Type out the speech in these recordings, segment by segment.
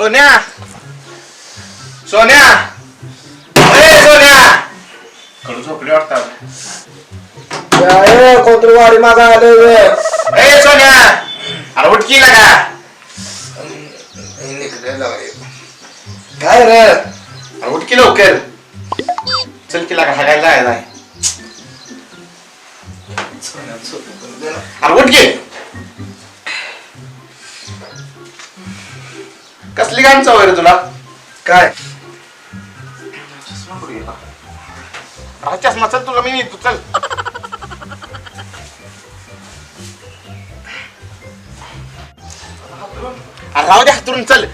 सोन्या सोन्या ए सोन्या कडू झोपली वाटतं कोणतरी वाडी मागा आले ए सोन्या अरे उठकी लागा काय रे अरे उठकी लवकर चल की लागा हागायला जायला आहे अरे उठकी कसली गाण चव रे तुला काय चष्मा कुठे गेला अरे चष्मा चल तुला मी नेतो चल अरे राहू दे हातरून चल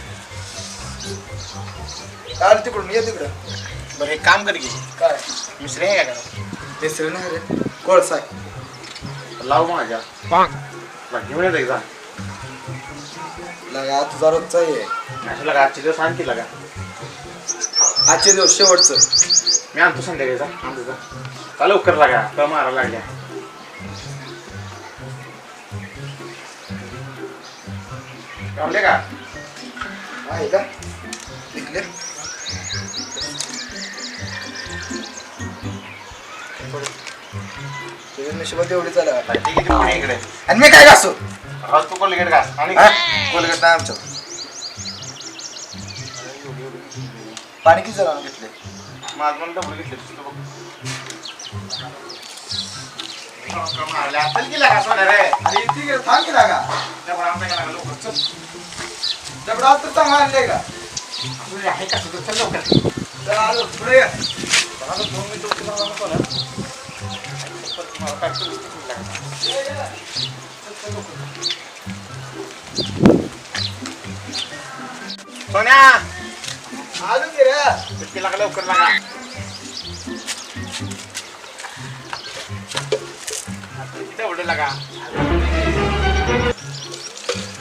आलं तिकडून ये तिकडं बरं एक काम कर की काय मिश्री आहे का घरात? मिसळ नाही रे कोळसा लाव माझ्या घेऊन येत जा लगा तुझा रोजचा ये असं लगा आजचे दिवस आणखी लगा आजचे दिवस शेवटचं मी आणतो संध्याकाळीचा आणतो जा का लवकर लागा का मारा लागल्या कावले का आहे का निघले तुझ्या नशिबात एवढी चालू आहे. ठीक आहे पुढे इकडे आणि मी काय घासू आज तू कोलगेट घास आणि कोलगेट नाही आमच्या पाणी किती जरा घेतले माझं पण डबल घेतले तुझं बघ मारल्या चल की लागा सोन्या रे अरे इथे गेलं थांब की लागा डबल आमच्या का लागा लवकर चल दगडा तर चांगला आणले का तुझे आहे का तुझं चल लवकर तर आलो पुढे ये. आता 2 मिनिटं तुला नको ना मला काय तू लागा सोन्या आलो की रे चल लागा लवकर लागा किती एवढं लागा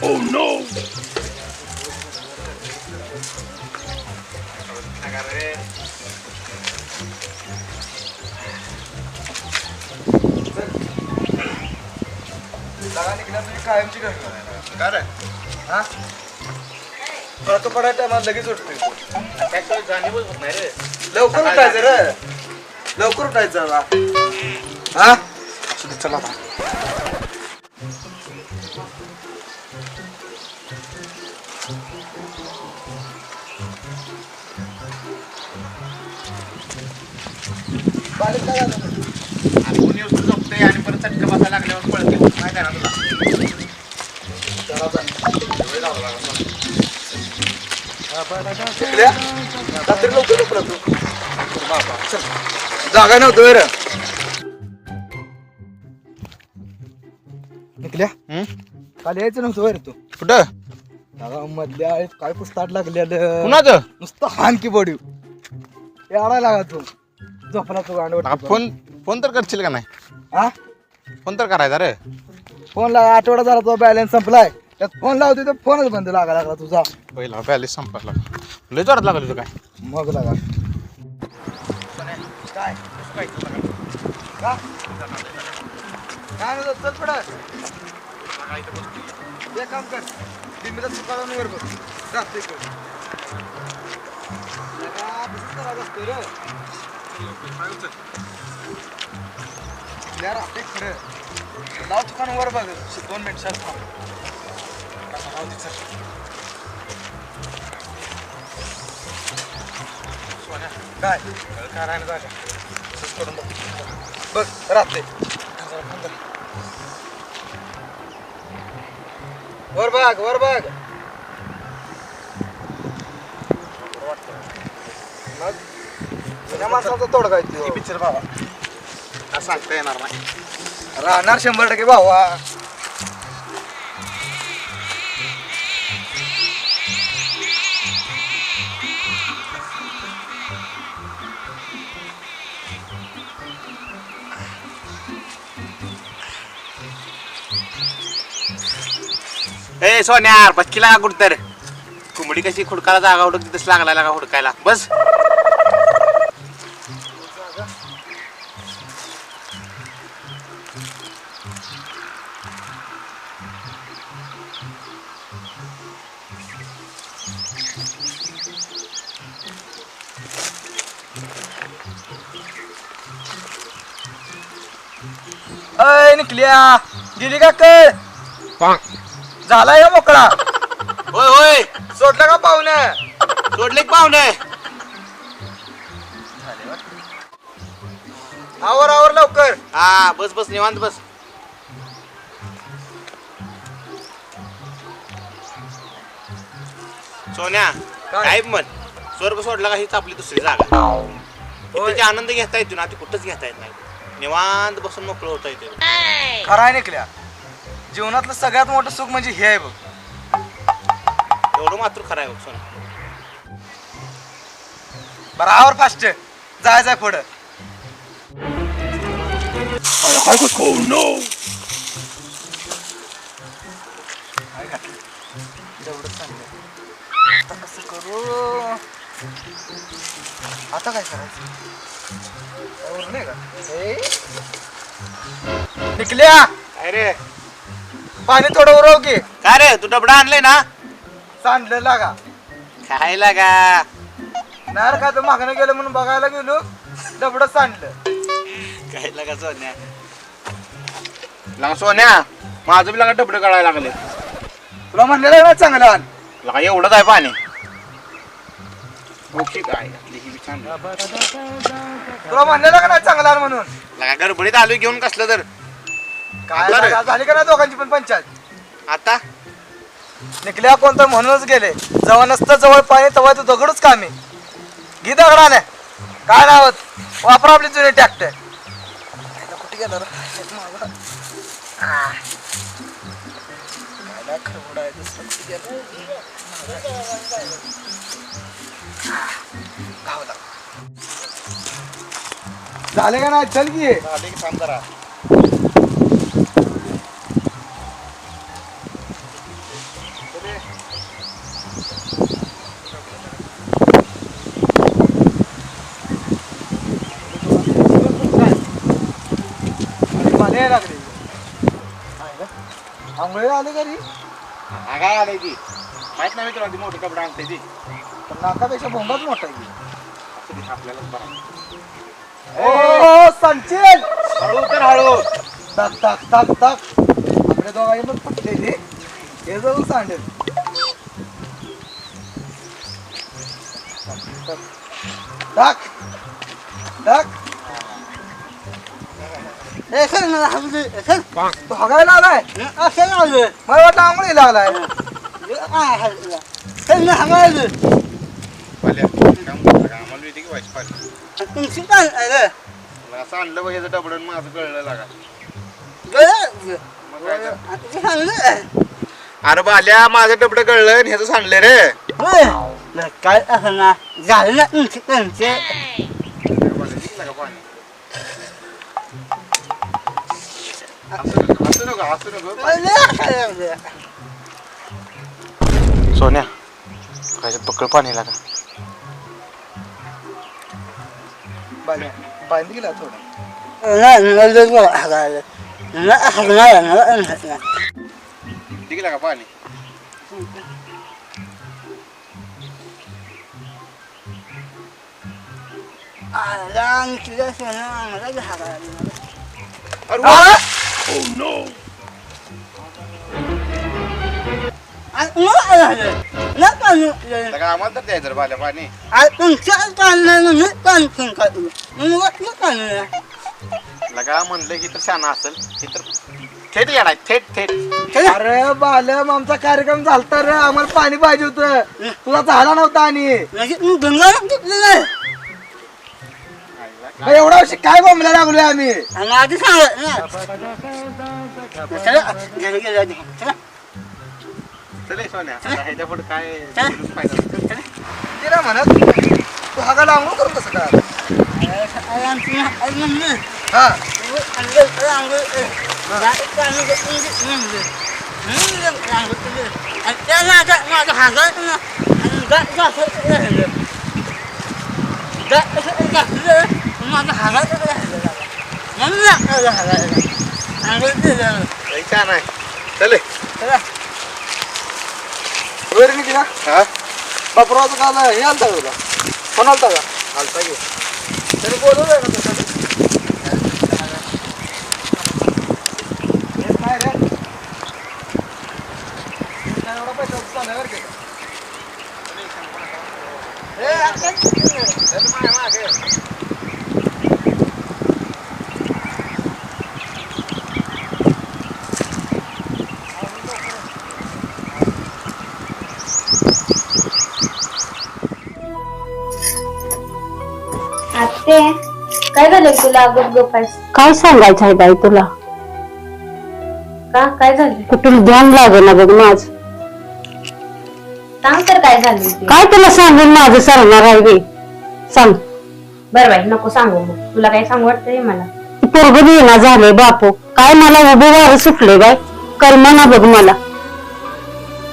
Oh no! लागा रे लागा निघल्या तुझी कायमची घटना का रे हा परत पडायच्या टायमाला लगेच उठतोय काय तुला जाणीवच होत नाही रे लवकर उठायचं रे लवकर उठायचं बा हा चला आता बालिक काय झालं आणि कोणी येऊन झोपते आणि परत चटका बसायला लागल्यावर पळते माहिती आहे ना तुला रात्री लवकर उठला तू चल जागा नव्हतं रे निकल्या काल यायचं नव्हतं रे तू कुठं जागा मधल्या काय पुस्ताट लागलेलं कुणाचं नुसतं हान की बडी याडा लागा तू झोपला तू गांडवट फोन तर करशील का नाही हा फोन तर करायचा रे फोन लागा आठवडा झाला तुझा बॅलन्स संपलाय त्यात फोन लावते तर फोनच बंद लागा लागला तुझा पहिला बॅलेन्स संपायला लय जोरात लागलं तुझं काय मग लागा काय का काय नव्हतं चल पडा ते काम कर दिमीला चुकाला वर बघ राहते राहते खरं लाव दुकान वर बघ 2 मिनिट काय काय राहिलं जागा करून बघ राहते वर बघ मग जुन्या माणसाचा तोडगा आहे पिक्चर बाबा असं सांगता येणार नाही राहणार 100% भावा ए सोन्या बसकी लागा कुठं तर कोंबडी कशी खुडकायला जागा हुडकते तसं लागला लागा हुडकायला बस अय निकल्या गेली का कळ झाला या मोकळा होय होय सोडलं का पाहुणं सोडले पाहुणे. आवर आवर लवकर. हा बस बस निवांत बस. सोन्या काय म्हण स्वर्ग सोडला का हीच आपली दुसरी जागा. त्याची आनंद घेता येतो ना ती कुठंच घेता येत नाही. निवांत बसून मोकळं होता येते. खरं आहे निकल्या जीवनातलं सगळ्यात मोठं सुख म्हणजे हे आहे बघ. एवढं मात्र खरं आहे बघ सोन्या. बरं आवर फास्ट जायचंय पुढं. आता कसं करू आता काय करायचं नाही का निकल्या अरे पाणी थोडं उरव की. काय रे तू डबडा आणलाय ना. सांडलं लागा काय लागा नाही का तर मागणं गेलं म्हणून बघायला गेलो डबडं सांडलं. काय लागा सोन्या लागा सोन्या माझं बी लागा डबडं काढायला लागले. तुला म्हणलेलं ना चांगलं आण. लागा एवढंच आहे पाणी. ओके काय आपली ही बी छान. तुला म्हणलेलं का नाही चांगलं आण म्हणून. लागा गडबडीत आलोय घेऊन कसलं तर. काय बरं. लागा, झाली का नाही दोघांची पण पंचायत. आता निकल्या कोणतं म्हणूनच गेले जेव्हा नसतं जवळ पाणी तेव्हा तू दगडच कामी घे दगडाने काय नावत वापरा आपली जुने ट्रॅक्टर. कुठे गेला झाले का नाही चल की. झाले की थांब जरा. मला लागले आंघोळी आले घरी काय आलंय ती माहित नाही तुला ती मोठी कपडा आणते ती. पण नाकापेक्षा भोंगाच मोठा आहे की. असं ती आपल्यालाच बरं. ओ संचेल हळू तर हळू. टाक टाक टाक टाक आपल्या दोघांनी पण फटलेली हे जाऊन सांडेल. टाक टाक तू हगायला आलाय मला वाटलं आंघोळीला आलाय. पाल्या काम करता का आम्हाला येते की व्हायची पाणी. असं आणलं बघ याचं डबडं माझं कळलं लागा. मग काय तर. अरे बाल्या माझं डबडं कळलं आणि ह्याचं सांडलं रे. काय असं झालं ना त्यांचे लागा पाणी. असं नको असं नको. सोन्या काय पकड पाणी लागा. पाणी गेला थोडं ठीक लागा पाणी. आम्हाला तर द्यायचं रे बाल्या पाणी. लगा म्हणलं की तर शाना असेल की तर थेट येणार थेट थेट. अरे बालम आमचा कार्यक्रम झालता रे आम्हाला पाणी पाहिजे होतं तुला झाला नव्हता आणि एवढा वर्ष काय बोंबला लागलोय आम्ही. आधी चले सोन्या ह्याच्या पुढे काय फायदा. तिला म्हणत तू हागाला आंघोळ करून कसं काय हा छान आहे. चले वर मी तिला हा बापराचं काल हे आलता तुला फोन आलता का आलता की बोलवलंय ना तसं? हेच नाही रे. हेच नाही एवढा पैसा चालला बरं का? ए, आता चल माझ्या मागे. आत्ते काय झालं तुला गपगपास? काय सांगायचं आहे बाई तुला? का काय झालं? कुठून ध्यान लागेना बघ माझ. सांग तर काय झालं ते. काय तुला सांगून माझं सरणार आहे बे? सांग. बरं बाई नको सांगू मग. तुला काय सांगू वाटतंय मला? पोरग येणा झाले बापू. काय मला उभं वारं सुटले बाय. कल्पना बघ मला.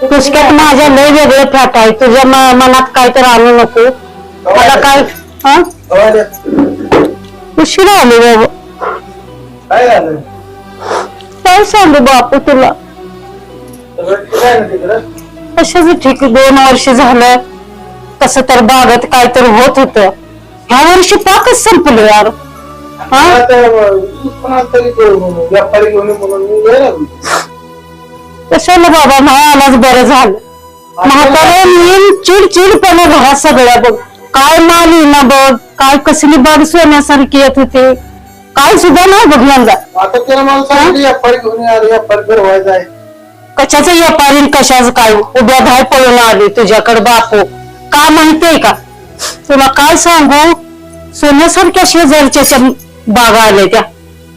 पुष्कात माझ्या लय वेगळे फाट आहे. तुझ्या मनात काय तर आणू नको. मला काय हा उशिरा आली बाबा. काय झालं? काय सांगू बापू तुला? सगळं ठीक आहे ना तिकडं? कशाच ठीक 2 वर्ष झालं. कसं तर बागत काय तर होत होत. ह्या वर्षी पाकच संपलं यार. हा व्यापारी घेऊन म्हणून मी गेला. कशाला बाबा नाही आलाच बरं झालं. म्हातारे मी चिडचिडपणे घरात सगळ्या बघ. काय माल ना बघ. काय कसली बाग सोन्यासारखी येत होते. काय सुद्धा नाही बघ यंदा. आता त्याला मला सांगितलं व्यापारी घेऊन आले. व्यापारी फिरवायचा आहे. कशाचं व्यापारी कशाच काय उद्या धाय पळून आली तुझ्याकडे बापू. का माहितीये का तुला काय सांगू? सोन्यासारख्या शेजारच्या बागा आल्या त्या.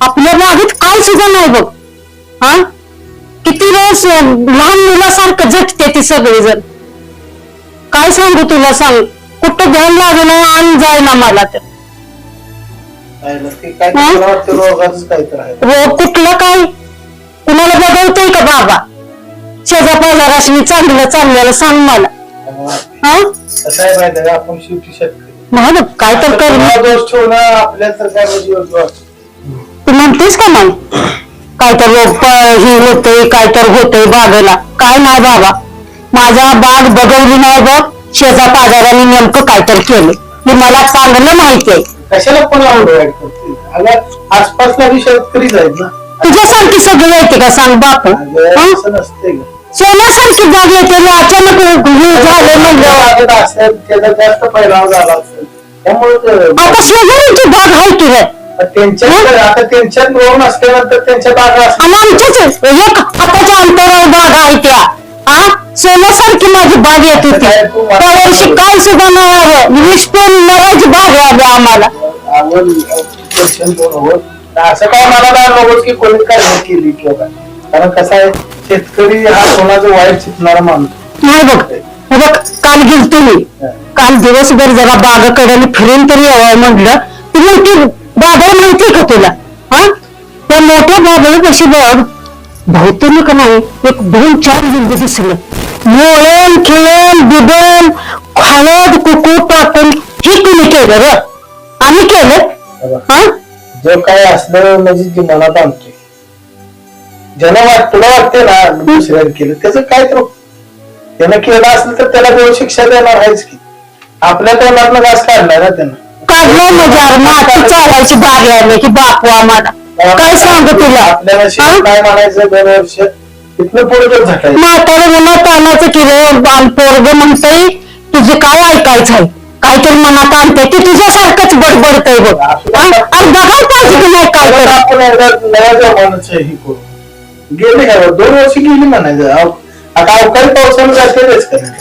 आपल्या बागेत काय सुद्धा नाही बघ. हा किती वेळेस लहान मुलासारखं झटते ती सगळेजण. काय सांगू तुला सांग. कुठं ध्यान लागेल आणि जायना मला तर. कुठलं काय कुणाला बघवतोय का बाबा? शेजा पाजाराशी चांगलं चाललेलं सांग मला. हा आपण शेवटी शेतकरी नाही बघ काय तर कर. दोष ठेवणं आपल्या तर काय तू म्हणतेस का नाही काय तर हे होतंय काय तर होतंय बागेला. काय नाही बाबा. माझा बाग बघवली नाही बघ. शेजा पाजाराने नेमकं काय तर केलं हे मला चांगलं माहिती आहे. कशाला पण आसपासला बी शेतकरीच आहेत ना. तुझ्यासारखी सगळी येते का सांग बापू? नसते सोन्यासारखी जाग येते ना अचानक झालं म्हणलं. त्याचा जास्त पैराव झाला असेल त्यामुळे आता शेजाऱ्यांची बाग आहे की रे? आता त्यांच्यात रोवून असल्यानंतर त्यांच्या बागा असतात. आणि आमच्याच एक हाताच्या अंतरावर बाग आहे त्या. हा सोन्यासारखी माझी बाग येत होती. त्या वर्षी काय सुद्धा नाही आलं. विस्फोट मरायची बाग आली आम्हाला. असं काय मला नाही नव्हतं की कोणी काय केली किंवा काय. कारण कसं आहे शेतकरी हा कोणाचं वाईट चितणारा माणूस नाही बघ. हे बघ काल गेलतो मी. काल दिवसभर जरा बागाकडे फिरून तरी यावं म्हटलं. ती मोठी बाबा माहितीये का तुला? हा त्या मोठ्या बाबापाशी बघ भोवतीने का नाही एक 2-4 लिंबू दिसलं. मोळण खिळण बिबण हळद कुकू टाकून हे कुणी केलं रे? आम्ही केलं. हा जो काय असलं म्हणजे जी मनात आणतोय ज्याला तुला वाटते ना दुसऱ्याने केलं त्याचं काय तर त्यानं केलं असलं तर त्याला दोन शिक्षा देणार आहेच की. आपल्या तोंडातनं घास काढलाय ना त्यानं. काढलं म्हणजे माती चालायची बाग आली की बापू आम्हाला. काय सांगू तुला? आपल्याला काय म्हणायचं 2 वर्ष तिथनं पुढे झटायचं. म्हातारा मनात आणायचं की रे पोरग म्हणतंय तुझे काय ऐकायचं आहे काहीतरी मनात आणतंय ते तुझ्यासारखंच बडबडतंय बघ. आणि बघायला पाहिजे की नाही काय तर. आपण एकदा नव्या जमान्याचं हे करू. गेले काय 2 वर्ष गेली म्हणायचं. आता अवकाळी पावसानं जातेच का नाही?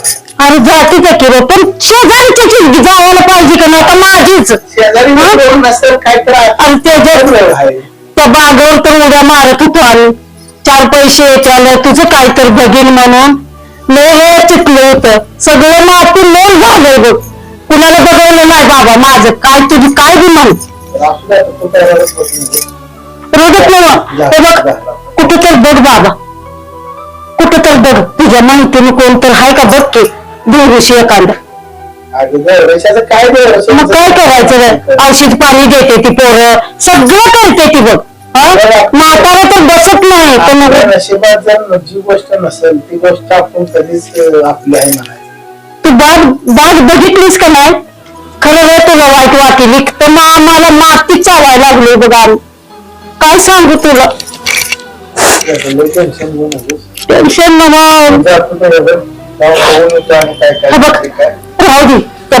अरे जाते त्या की रे पण शेजारीची जायला पाहिजे का नाही का माझीच शेजारी नसेल काय तर. आणि त्या बागेवर तर उड्या मारत होतो आम्ही. 4 पैसे येते तुझं काय तर बघीन म्हणून लय वेळ चितलं होतं. सगळं माती लोन झालंय बघ. कुणाला बघवलं नाही बाबा माझं काय तुझी काय बी म्हण रोजच बघ कुठं तर बघ बाबा. कुठं तर बघ तुझ्या माहितीने कोण तर हाय का बघ की दिवशी एखादा. काय मग काय करायचं रे? औषध पाणी देते ती पोरं सगळं करते ती बघ. म्हातारा तर बसत नाही. पण नशिबात जर जी गोष्ट नसेल ती गोष्ट आपण कधीच आपली आहे म्हणायची. तू बाग बघितलीस का नाही? खरं वेळ तुला वाईट वाटेल तर मला आम्हाला माती चावायला लागली बघा आम्ही. काय सांगू तुला टेन्शन घेऊ नकोस. टेन्शन म्हणून जातो तर बघ, जाऊन बघून येतो आणि काय काय बघ ते काय. राहू दे त्या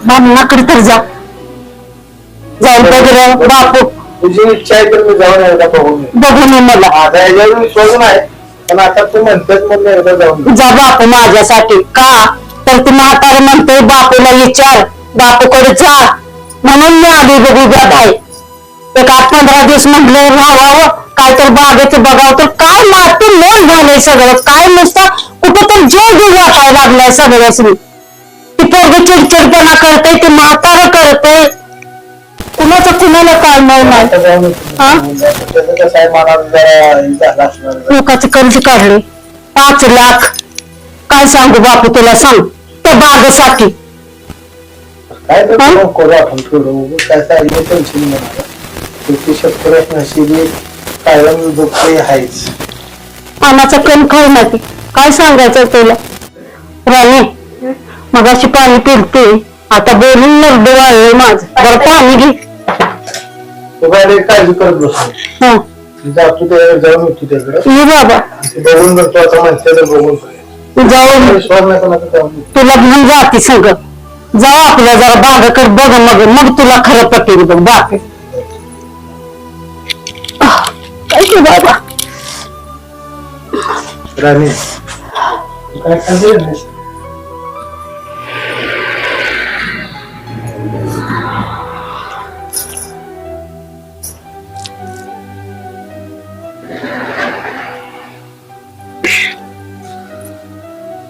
बामणाकडे तर जाऊन बघ बापू तुझी इच्छा आहे तर मी जाऊन एकदा बघून येतो. बघून ये मला माझा याच्यावर विश्वास नाही, पण आता तू म्हणतेस म्हणून एकदा जाऊन येतो. जा बापू माझ्यासाठी का तर ती म्हातारी म्हणते बापूला विचार बापूकडे जा म्हणून मी आली बघू उभ्यात आहे. एक 8-15 दिवस म्हटलं राहावं काय तर बागेचं बघावं तर काय माती मोल झालंय सगळं. काय नुसतं कुठं तर जीव जीव वाटायला लागलाय सगळ्यासनी. ती पोरगी चिडचिडपणा करते ती म्हातारं करते कुणाचं कुणाला काय नाही. आता जाऊन येतो. हा? त्याचं कसं आहे, मनात जरा हे झालं असणार. लोकांचे कर्ज काढले 5 लाख. काय सांगू बापू तुला सांग त्या बागेसाठी. काय तर हा? करू आपण थोडं काय सांगितलं टेन्शन म्हणाला. शेवटी शेतकऱ्यात नशिबी कायम दुःख आहेच. पानाचा कण खाऊ नये काय सांगायचं तुला राणे. मगाशी पाणी पिलते आता बोलून नरडे वाळले माझं. बरं पाणी घे. तू काय लई काळजी करत बसतो. हा जातो ते जाऊन येतो त्याकडे ये बाबा ते बघून करतो. आता म्हणते बघून तू जाऊन विश्वास नाही पण आता जाऊन येतो. तुला घेऊन जाते सगळं. जाऊ आपल्या जरा बागाकडे बघ मग तुला खरं पटेल बघ बाकी काय की बाबा. राणी काय खाल्ली नाही?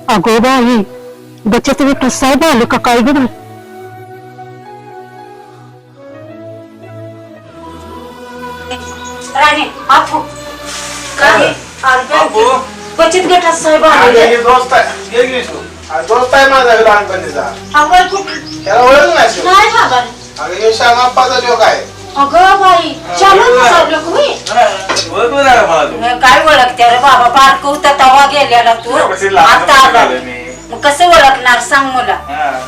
अगो बाई बचत गट साहेब आले का काय गं. राणे आठव काय बापू. बचत गटात साहेब आले. हे दोस्त आहे. ये घेऊन तू. हा दोस्त आहे माझा लहानपणीचा. अगं कुठं त्याला ओळख नाही असेल. नाही बाबा. अगं हे श्यामाप्पाचा जोक आहे. अगं बाई चालू चाललं तुम्ही काय ओळखते रे बाबा बारक होता तवा गेलेला तू आता आला मग कसं ओळखणार सांग मला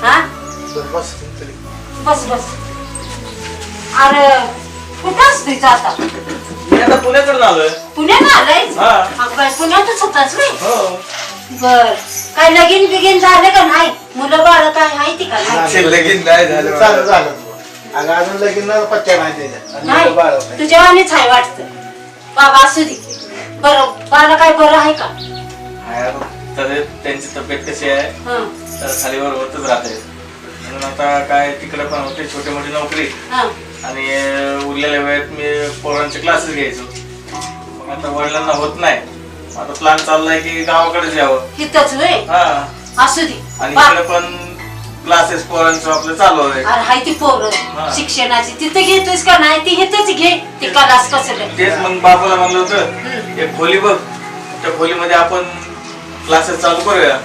हा बस तरी. बस बस अरे कुठं असतोय तू आता पुण्याकडून आलोय. पुण्यात आलाय हा. अगं बाई पुण्यातच होताच नाही हो. बर काय लगीन बिगीन झालं का नाही मुलं बाळ काय माहिती का नाही लगीन नाही झालं. चालू झालं. अगं अजून लगीन पत्त्या नाही त्याच्यात. आणि नाही बाळ होतं. तुझ्या वाणीच आहे वाटत बाबा असू दे बरं बाळा काय बरं आहे का तर त्यांची तब्येत कशी आहे हं, तर खालीवर होतच राहते म्हणून आता काय तिकडे पण होते छोटी मोठी नोकरी हं. आणि उरलेल्या वेळेत मी पोरांचे क्लासेस घ्यायचो मग आता वडिलांना होत नाही आता प्लॅन चाललाय की गावाकडेच यावं. हिथंच होय हा असू दे आणि बा- इकडे पण क्लासेस पोरांचं आपलं चालू आहे. अरे हाय ती पोरं हा. शिक्षणाची तिथे घेतोयस का नाही ती हिथंच घे ती कलास कसं तेच मग बाबूला म्हणलं होतं एक खोली बघ त्या खोलीमध्ये आपण क्लासेस चालू करूया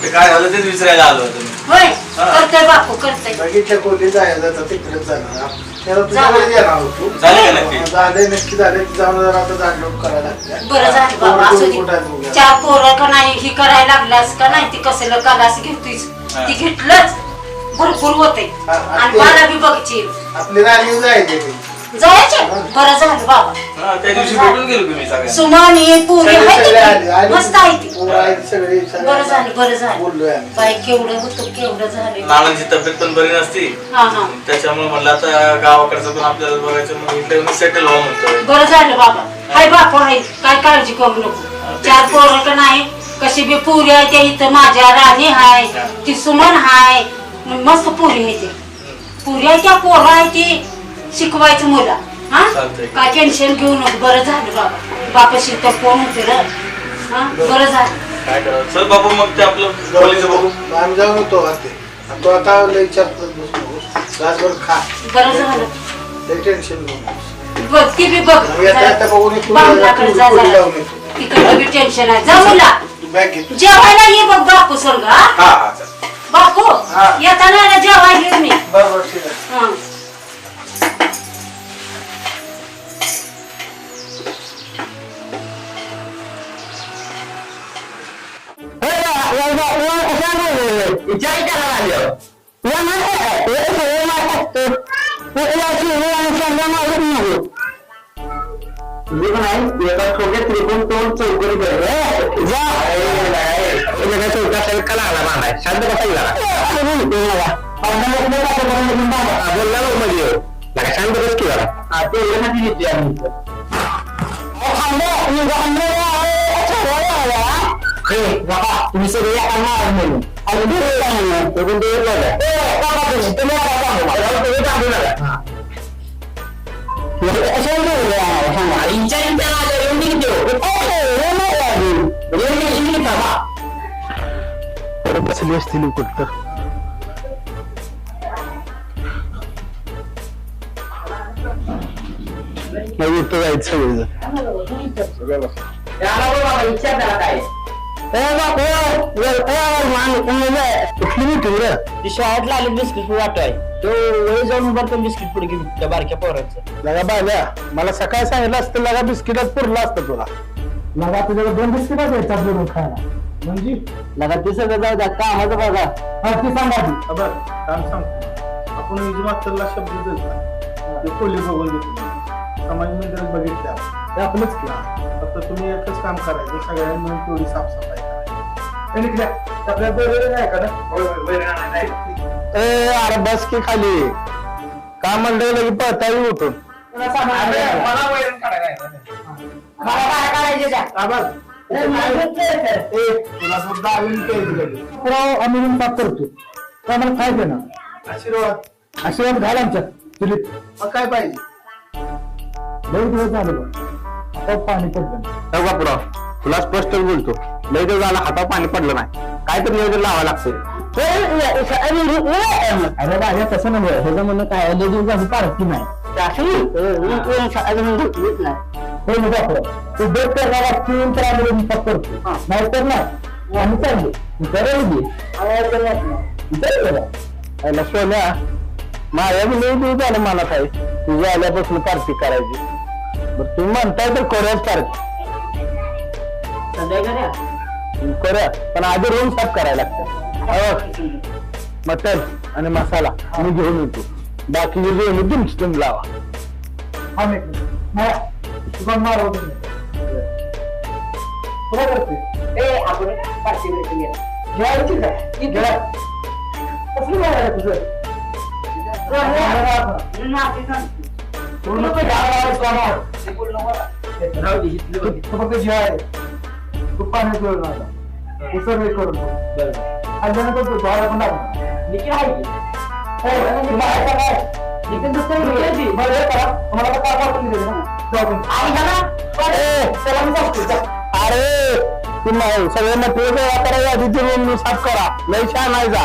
ते काय झालं तेच विचारायला आलो होतो मी. होय हा. करतोय बापू करतोय बगीच्या खोली जायचं तिकडेच जाणार. त्याला जाणार. तुझ्याकडे येणार होतो. झाले का नक्की? झाले नक्की झाले. जाऊन जरा आता जाणून करायला लागल्या. बरं झालं बाबा पोरं असू कुठं आहेत बघूया. दे 4 पोरं का नाही ही करायला लागलास का नाही ती कसलं कलास घेतोयस हा. ती घेतलंच भरपूर होते हा, आणि मला बी बघची आपली राणी जायचे ते. जायचे बरं झालं बाबा हा त्या दिवशी भेटून गेलो तुम्ही सगळ्या सुमन ये पोरी सगळे आहे सगळे आले. ती आले. मस्त आहे ती पोरं आहेत सगळे बरं झालं बरं झालं बोललोय आम्ही. बाई केवढं होतं केवढं झालं नानांची तब्येत पण बरी नसती हा हा त्याच्यामुळे म्हणलं आता गावाकडचं पण आपल्याला बघायचं मग इकडे सेटल व्हावं म्हणतोय. बरं झालं बाबा हाय बापू हाय काय काळजी करू नको 4 पोरं का नाही कशी बी पुरी आहे त्या इथं माझ्या राणी हाय ती सुमन हाय मस्त पुरी आहे ती पुरी आहे त्या पोरं आहे ती शिकवायचं मुला हा चालतंय. काय टेन्शन घेऊ नको बरं झालं बाबा बापाशी तर फोन होते र हा बरं झालं काय करावं चल बाबू मग ते आपलं खोलीचं बघू. आम्ही जाऊन होतो आता. आणि तो आता लई चार बसू नकोस. ग्लासभर खा. बरं झालं लई टेन्शन घेऊ नकोस. बघ ती बी बघ आम्ही आता बघून येतो. बामणाकडे जा खोली जरा. जाऊन येतो. तिकडं बी टेन्शन आहे जा मुला तू बॅग घे. जेवायला ये बघ बापू संग हा हा हा चल. बापू हा. येताना जेवायला घेऊन मी बरोबर ठीक आहे. हा विचार करायला तुझे पण आहे एका छोट्या त्रिकोण तोंड चौकडी चौका कला आला बांधाय शांत कसा बोलला मध्ये शांत बस की जरा ते घेतली तुम्ही सगळे बसली असतील कुठं नाही येतो जायचं ती शाळेतला आले बिस्किट वाटवाय तो वेळ जाऊन उभारतो बिस्किट पुढे घेऊन त्या बारक्या पोरांचं. लगा बाल्या मला सकाळी सांगितलं असतं लगा बिस्किटात पुरला असतं तुला लगा तुझ्याला 2 बिस्किटात यायचा बरोबर खायला म्हणजे लगा ते सगळं जाऊ द्या कामाचं बघा. ती सांगा काम सांग आपण मास्तरला शब्द देतो ते पोलीस बघून देतो समाज मंदिरात बघितल्या ते आपलंच केलं फक्त तुम्ही एकच काम करायचं सगळ्यांनी मिळून तेवढी साफसफाई करायची आपल्या नाही का अरे बस की खाली काम म्हणलं की पळता येऊ उठून तुला सुद्धा आम्ही पाप करतो काय मला काय देणार आशीर्वाद घाल आमच्यात तुला मग काय पाहिजे लई दिवस झाले हातात पाणी पडलं बापराव तुला स्पष्ट बोलतो लई दिवस झाला हातात पाणी पडलं नाही काय तर नियोजन लावावं लागतं अरे बाहेर तसं नाही ह्याचं म्हणणं काय लई दिवस झाली पारखी नाही तू बेट करणार तीन तर आम्ही करतो नाही तर नाही आम्ही चाललो सोन्या माझ्या लई दिवस झालं मला काय तुझ्या आल्यापासून पार्टी करायची बरं तुम्ही म्हणताय तर करूयाच पार्टी करूया पण आधी रूम साफ करायला लागतं मटन आणि मसाला मी घेऊन येतो बाकी जे घेऊन तुमची तुम्ही लावा तू पाणी करून उसर करून अरे तुम्ही सगळे मटेरियल करायला आधी तुम्ही साफ करा लई छान आहे जा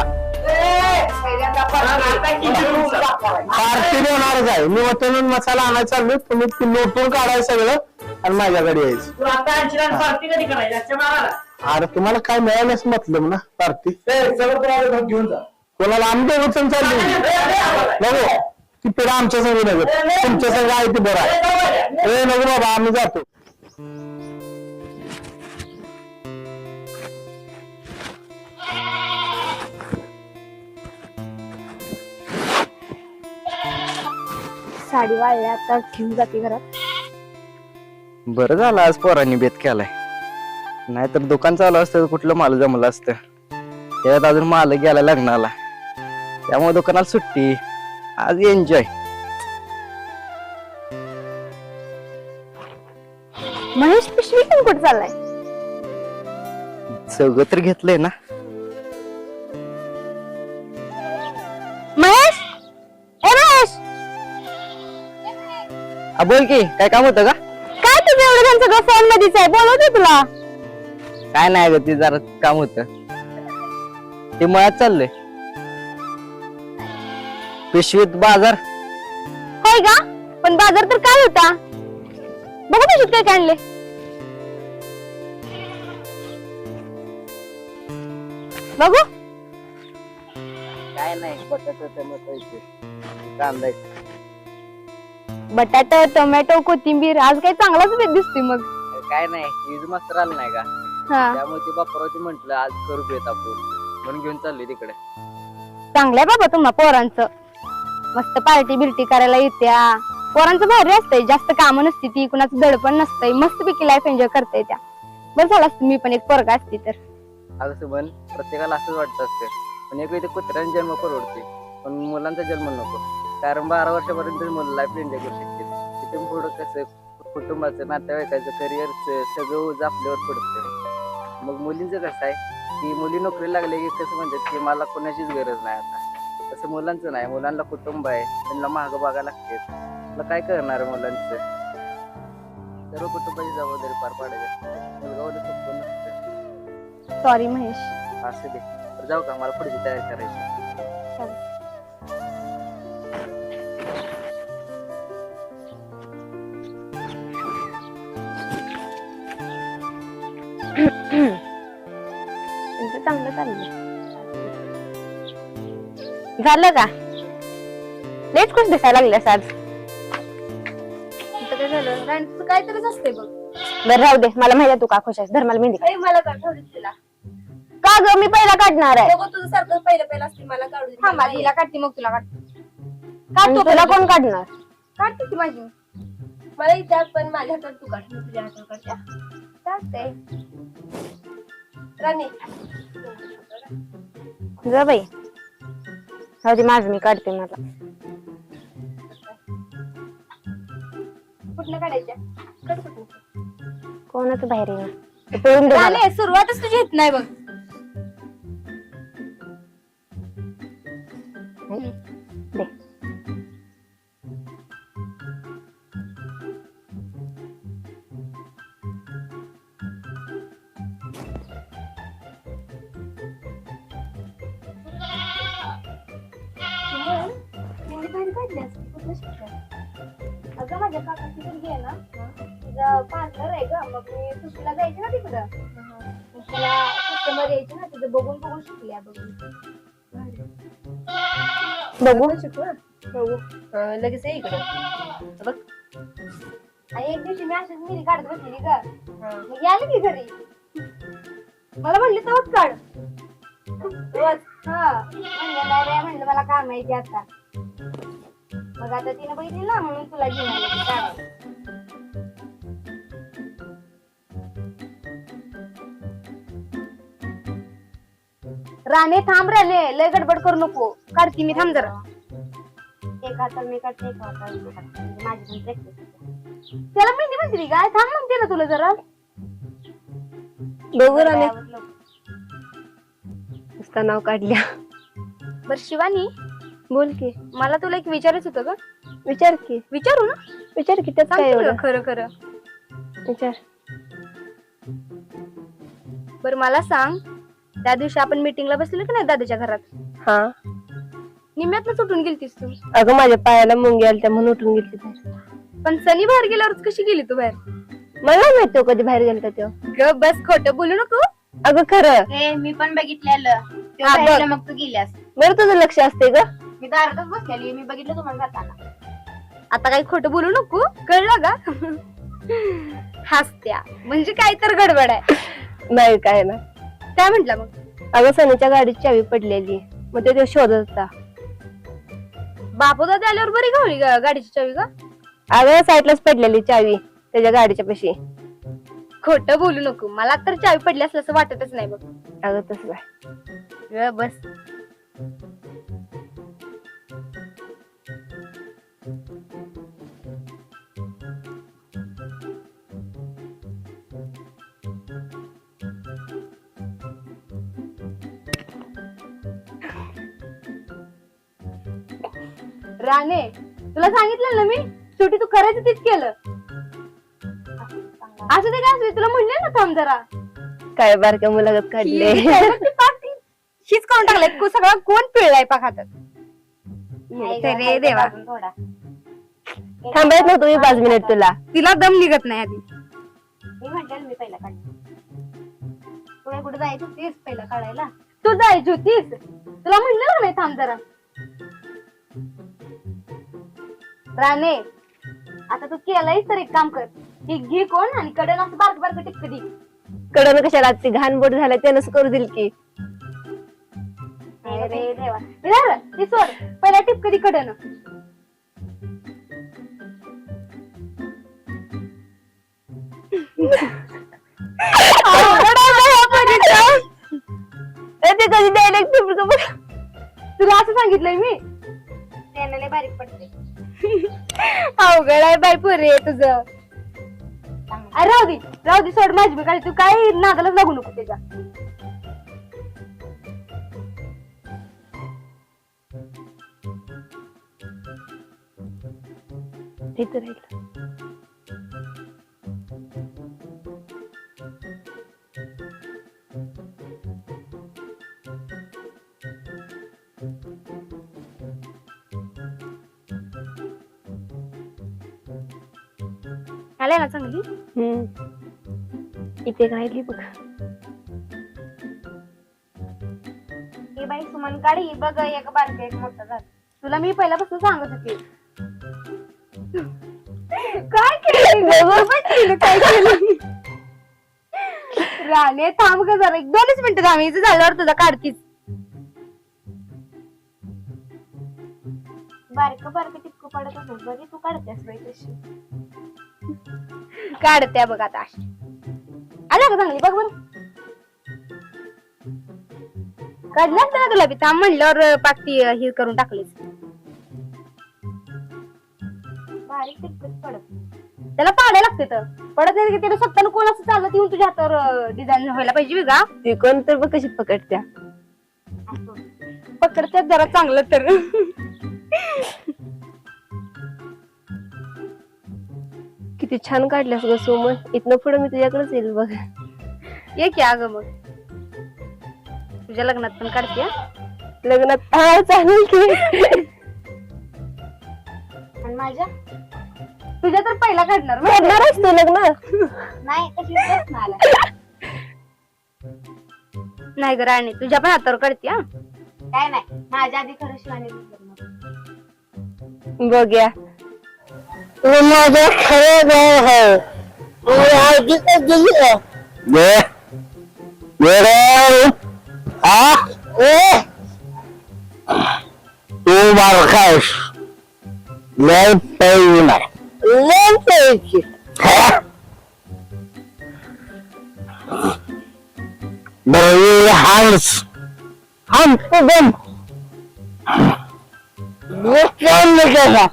पार्टी देणारच आहे मी वतन मसाला आणायला चाललो तुम्ही नोटून काढायचं सगळं आणि माझ्याकडे यायचं अरे तुम्हाला काय मिळालंच मतलब ना पार्टी घेऊन जा कोणाला आमच्या वचन चालली नको ती पेढा आमच्या संग नगर तुमच्या संग आहे ती बरं आहे नको बाबा आम्ही जातो साडी वाळल्या आता घेऊन जाते घरात. बरं झालं आज पोरांनी बेत केलाय नाहीतर दुकान चालू असतं कुठलं माल जमलं असतं त्यात अजून माल गेला लग्नाला त्यामुळे दुकानाला सुट्टी आज एन्जॉय. महेश पिशवी पण कुठे चाललाय? सगळं तर घेतलंय ना. महेश ए महेश बोल की काय काम होतं का? काय तुझं एवढं त्यांचं सगळं फोन मध्येच आहे बोलवते तुला. काय नाही ग ते जरा काम होतं ते मळ्यात चाललंय पिशवीत बाजार. होय का पण बाजार तर काय होता बघू पिशवीत काय काय आणले. बघू काय नाही बटाटा टोमॅटो कांदा बटाटा टोमॅटो कोथिंबीर आज काय चांगलाच बेत दिसतोय मग. काय नाही वीज मात्र आलं नाही का हा त्यामुळे ते बापरावती म्हंटल आज करू बेत आपण म्हणून घेऊन चाललोय तिकडे. चांगलंय बाबा तुम्हा पोरांचं. मस्त पार्टी बिल्टी करायला येत्या. पोरांचं भारी असतंय, जास्त कामं नसती ती, कुणाचं दडपण नसतंय, मस्त पैकी लाईफ एन्जॉय करता त्या. बरं झालं असतं मी पण एक पोरगा असती तर. अगं सुमन, प्रत्येकाला असंच वाटत असतं, पण एक वेळी कुत्र्याने जन्म परवडते, पण मुलांचा जन्म नको. कारण 12 वर्षापर्यंत मुलं लाईफ एन्जॉय करू शकते. तिथून पुढं कसं कुटुंबाचं, नातेवाईकाचं, करिअरचं सगळं ओझं आपल्यावर पडतं. मग मुलींचं कसं आहे की मुली नोकरी लागले की कसं म्हणतात की मला कोणाचीच गरज नाही आता. तसं मुलांचं नाही, मुलांना कुटुंब आहे, त्यांना महाग बघायला लागते. तुला काय करणार मुलांचं? सर्व कुटुंबाची जबाबदारी पार पाडायची असते. मुलगा वगैरे सोपं नसतं. सॉरी महेश. असू दे, तर जाऊ का, मला पुढची तयारी करायची. तुमचं चांगलं चाललंय. झालं का? लेट खुश दिसायला लागल्यास आज. काय झालं? राणीचं काहीतरीच असते बघ. बरं राहू दे, मला माहिती आहे तू का खुश आहेस. धर मला मेहंदी. आई मला काढ थोडी तिला. का ग, मी पहिला काढणार आहे. बघ तुझं सारखं पहिलं असते मला काढू दे. थांबा, तिला काढते मग तुला काढते. काढतो, तुला कोण काढणार? काढते ती माझी. मला इथे पण माझ्या हातात तू काढ, मी तुझ्या हातात काढते. चालतंय. राणी जा बाई, राहू दे, माझं मी काढते. मला कुठनं काढायच्या? कट कुठनं? कोणाचं बाहेर येणार ते पळून दे मला. राणी, सुरुवातच तुझी येत नाही बघ. दे. मेहंदी भारी काढली असं. कुठलं शिकलं? अगं माझ्या काकाची मुलगी आहे ना, तिचं पार्लर आहे ग. मग मी सुट्टीला जायचे ना तिकडं. मग तिला कस्टमर यायचे ना, तिथं बघून बघून शिकली आहे बघून. बघू. शिकू ना. बघू. लगेच ये इकडं. बघ. आणि एक दिवशी मी अशीच मिरी काढत बसलेली ग. मग आली की घरी. मला म्हणली तोच काढ. म्हणलं नाही रे, म्हणलं मला काम माहिती आता. मग आता तिने बघितली ना, म्हणून तुला घेऊन आले की काढ. राणे थांब रे, लय गडबड करू नको. काढती मी, थांब जरा. एक हाताला मी काढते, एक हाताला तू काढते. म्हणजे माझी पण प्रॅक्टिस. त्याला मेहंदी बसली काय? थांब म्हणते ना तुला जरा. बघू राणे. नुसतं नाव काढल्या. बर शिवानी, बोल की. मला तुला एक विचारायचं होतं ग. विचार की. विचारू ना? विचार की. त्यात काय सांगते एवढं? तुला खरं खरं. विचार. बर मला सांग, त्या दिवशी आपण मीटिंगला बसलेलो की नाही दादाच्या घरात, हा. निम्म्यातनं सुटून गेलतीस तू. अगं माझ्या पायाला मुंगी आली त्या म्हणून उठून गेली बाहेर. पण सनी बाहेर गेल्यावर कशी गेली तू बाहेर? मला नाही माहित तो कधी बाहेर गेलता तो. ग बस, खोटं बोलू नको. अगं खरं. मी पण बघितलेलं. हा, बघ. मग तू गेल्यास. बरं तुझं लक्ष असते ग. मी दारातच बसलेली, मी बघितलं तुम्हाला जाताना. आता काही खोटं बोलू नको, कळलं का? हसत्या म्हणजे काय तर गडबड आहे. नाही काय ना. काय म्हंटल मग? अगं सनीच्या गाडीची चावी पडलेली, मग ते शोधत होता. बापू दादा आल्यावर बरी गावली गाडीची चावी का? अगं साईडलाच पडलेली चावी त्याच्या गाडीच्या पाशी. खोटं बोलू नको, मला तर चावी पडली असं असं वाटतच नाही बघ. अगं तसं आहे. ग बस. राणे, तुला सांगितलं ना मी, शेवटी तू करायचं तीच केलं. असं ते काय असं तुला म्हणले ना, थांब जरा. काय बारक्या मुलागत काढले. हीच काढून टाकलाय सगळा, कोण पिळलाय पाक हातात. रे देवा, थांबायच ना तुम्ही 5 मिनिट. तुला तिला दम निघत नाही आधी. मी म्हटलं मी पहिला काढ. तुला कुठे जायचं होतीस पहिला काढायला? तू जायची होतीस, तुला म्हणलं ना नाही थांब जरा. राणे, आता तू केलंय तर एक काम कर, ही घे कोण आणि कडन असं बारक बारक टिपक दे. कडन कशाला? ती घाण बोट झाल्या त्यानंच करू दिल की. अरे देवा हे झालं, ती सोड पहिला टिप कधी कडन ते कधी डायरेक्ट तुला असं सांगितलंय मी त्याने लय बारीक पडते. अवघड आहे बाई पोरे तुझं. अरे राहू दे सोड माझी मी काय तू काय नादालाच लागू नको त्याच्या. इथं राहिलं. आले ना चांगली. इथे राहिली बघ. ही बाई सुमन काढी बघ एक बारका एक मोठा झाला. तुला मी पहिल्यापासून सांगत होते. काय केलं काय केलं राणे थांब ग जरा 1-2 मिनिटं थांब. हिचं झाल्यावर तुझा काढतीच. बारक टिपकं पडत असेल बरी तू काढतेस बाई तशी. काढत्या बघ आता अशी. आला का चांगली बघ बरं. काढल्यास ना तुला बी थांब म्हणल्यावर पाकती ही करून टाकलीस. बारीक टिपकच पडत त्याला पाडायला लागते तर पडत नाही की त्याला स्वतःला कोण असं चालत येऊन तुझ्या हातावर डिझाईन व्हायला पाहिजे वेगळा. ती कोण तर बघ कशी पकडत्या. पकडत्यात जरा चांगलं तर. किती छान काढल्यास ग सुमन. इथनं पुढे मी तुझ्याकडेच येईल बघ. ये की अगं मग तुझ्या लग्नात पण काढते. लग्नात हा चालेल की. आणि माझ्या तुझ्या तर पहिला काढणार करणारच तू लग्न. नाही तशी प्रश्न आला नाही ग राणी तुझ्या पण हातावर काढते. काय नाही माझ्या आधी खरं शिवानी बघ्या माझं खरं गाव आहे. आधी कधी तू बारकायस लय पैकी नाही लय पैकी बरं हांस हांस बन कसा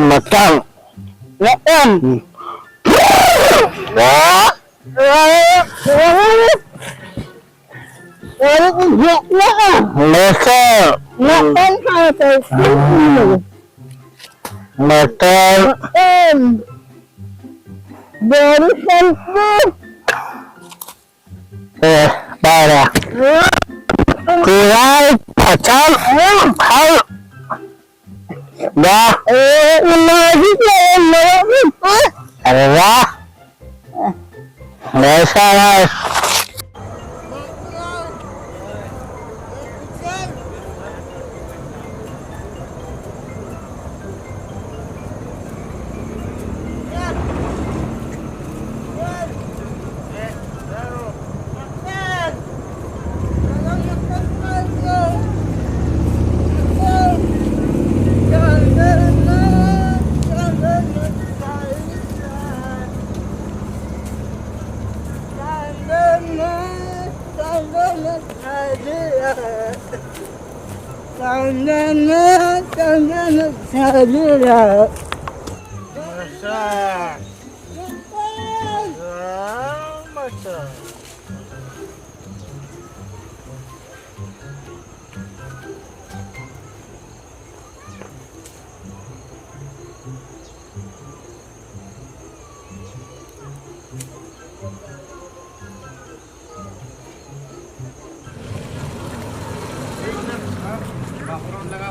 मटन मटन मटन मटन बारा तुला पचाल अरे वाह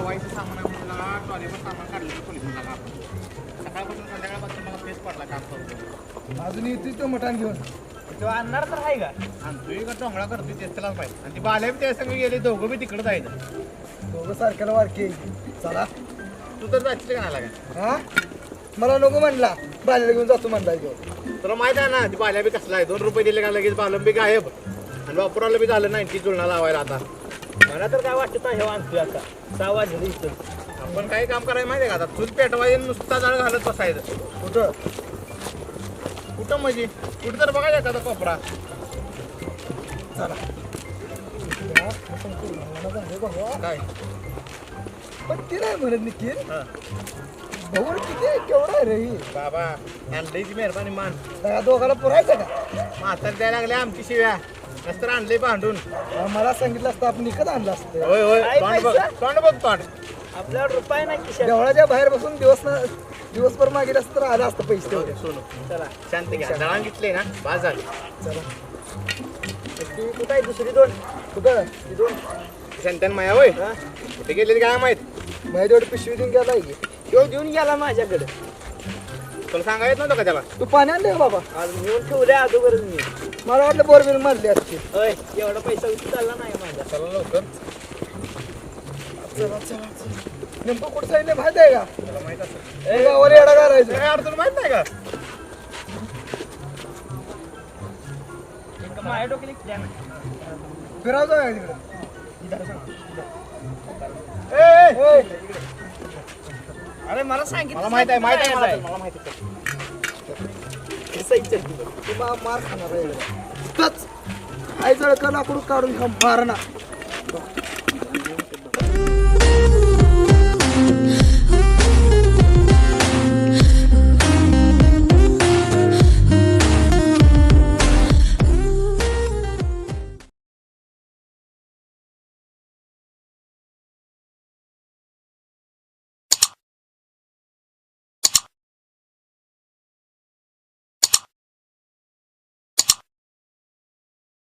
वाईचं सामान आहे म्हणून लगा टॉयलेट सामान काढलं पोलीस लगा आपण सकाळपासून संध्याकाळपासून मला फेस पडला काम करतो. अजून येतोय तो मटण घेऊन. तेव्हा आणणार तर आहे का आणतोय का टोंगळा करतोय तेच त्यालाच पाहिजे. आणि ती बाल्या बी त्या संग गेले दोघं बी तिकडे जायचं. दोघं सारख्याला वारके चला. तू तर जायचं का नाही लागा हा मला नको म्हणला बाल्याला घेऊन जातो म्हणला तो. तुला माहित आहे ना ती बाल्या बी कसला आहे 2 रुपये दिले का लगेच बालम बी गायब आणि वापराला बी झालं 90 जुळणा लावायला आता. मला तर काय वाटत आहे आणतोय आता 6 वाजले इथं. आपण काही काम करायला माहिती आहे का आता चूल पेटवायला नुसता जाळ घालत बसायचं. कुठं कुठं म्हणजे कुठं तर बघायचं एखादा कोपरा. चला काय पण ती नाही म्हणत निखिल हा. भाऊ किती केवढा आहे रे ही? बाबा आणलंयची मेहरबानी मान त्या दोघाला पुरायचं का म्हातार द्यायला लागले आमची शिव्या नसतर आणले भांडून. मला सांगितलं असतं आपण निकत आणलं असतं. होय होय तोंड बघ तोंड बघ तोंड. आपल्याला रुपये नाही खिशात. देवळाच्या बाहेर बसून दिवसभर मागे असतं तर आलं असतं पैसे तेवढे. सोनू चला शांत घ्या दळण घेतले ना बाज झाली. ती कुठं आहे दुसरी दोन कुठं ती दोन शांत्यान माया होय कुठे गेलेली काय माहित. माहिती एवढी पिशवी देऊन गेला की तो घेऊन गेला माझ्याकडे. तुला सांगायचं नव्हतं का त्याला. तू पाणी आणले का बाबा? आज घेऊन ठेवले अगोदरच मी. मला वाटलं बोरबिल मारली असते. होय एवढा पैसा चालला नाही माझा. चला लवकर. चला नेमकं कुठं सांगितलं माहिती आहे का? तुला माहित असेल. हे गावाला येडा घालायचं. काय अडचण माहित नाही का. माझ्या डोक्याला प्लॅन फिराव जाऊया तिकडे. अरे मला सांगितलं. मला माहित आहे माहित आहे मला माहिती आहे. तू मार खाणार आहे एकदा. आई जळका लाकडू काढून खा मार ना.